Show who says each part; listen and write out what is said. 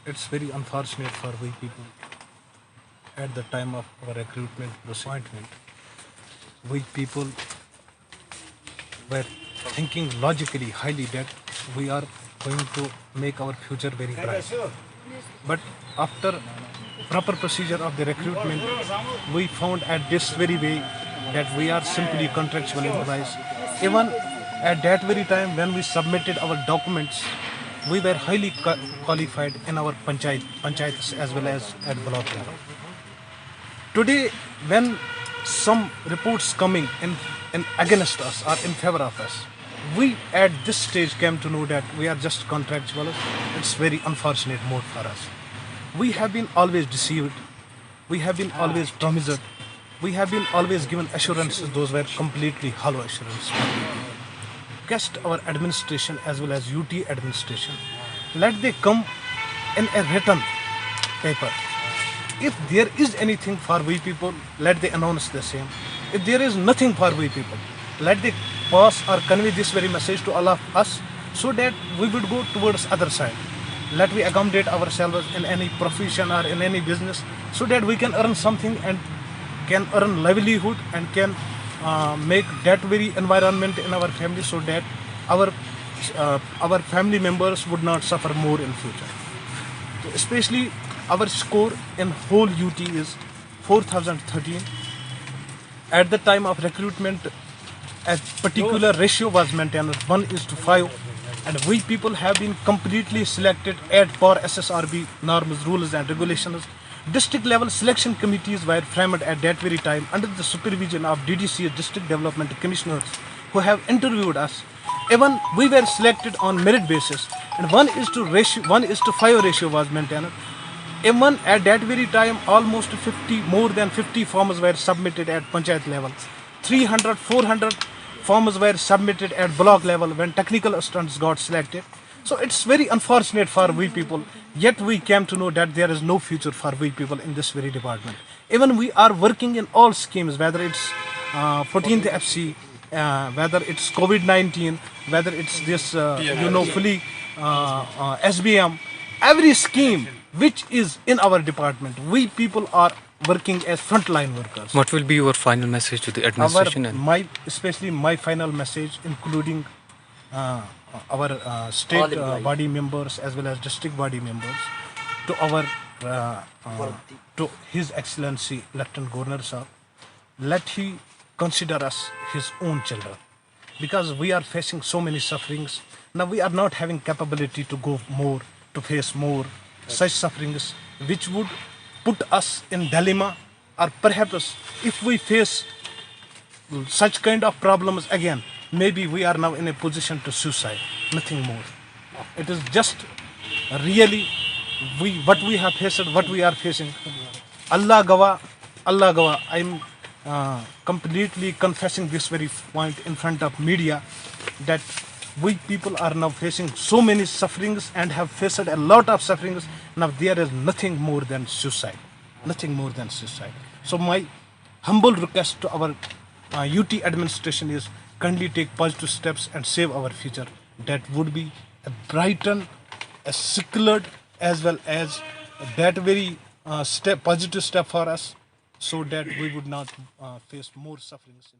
Speaker 1: It's very unfortunate for we people. At the time of our recruitment appointment, we people were thinking logically highly that we are going to make our future very bright. But after proper procedure of the recruitment, we found at this very way that we are simply contractual employees. Even at that very time when we submitted our documents, we were highly qualified in our panchayats as well as at block level. Today, when some reports coming in against us or in favor of us, we at this stage came to know that we are just contractual. It's very unfortunate mode for us. We have been always deceived. We have been always promised. We have been always given assurances. Those were completely hollow assurances. Request our administration as well as UT administration, let they come in a written paper. If there is anything for we people, let they announce the same. If there is nothing for we people, let they pass or convey this very message to all of us, so that we would go towards other side. Let we accommodate ourselves in any profession or in any business, so that we can earn something and can earn livelihood and can make that very environment in our family, so that our family members would not suffer more in future. So especially our score in whole UT is 4013. At the time of recruitment, a particular ratio was maintained, 1:5, and we people have been completely selected at per SSRB norms, rules and regulations. District level selection committees were framed at that very time under the supervision of DDC district development commissioners, who have interviewed us. Even we were selected on merit basis, and 1:5 ratio was maintained. Even at that very time, almost more than 50 forms were submitted at panchayat level. 300, 400 forms were submitted at block level when technical assistants got selected. So it's very unfortunate for we people. Yet we came to know that there is no future for we people in this very department. Even we are working in all schemes, whether it's 14th FC, whether it's COVID-19, whether it's this, fully SBM, every scheme which is in our department, we people are working as frontline workers.
Speaker 2: What will be your final message to the administration?
Speaker 1: Especially my final message, including our state body members as well as district body members, to our to His Excellency Lieutenant Governor Sir, let he consider us his own children, because we are facing so many sufferings. Now we are not having capability to go more, to face more such sufferings, which would put us in dilemma, or perhaps if we face such kind of problems again, maybe we are now in a position to suicide, nothing more. It is just really what we have faced, what we are facing. Allah Gawa, I'm completely confessing this very point in front of media, that we people are now facing so many sufferings and have faced a lot of sufferings. Now there is nothing more than suicide, nothing more than suicide. So my humble request to our UT administration is, kindly take positive steps and save our future. That would be a brighten, a secular, as well as that very positive step for us, so that we would not face more sufferings.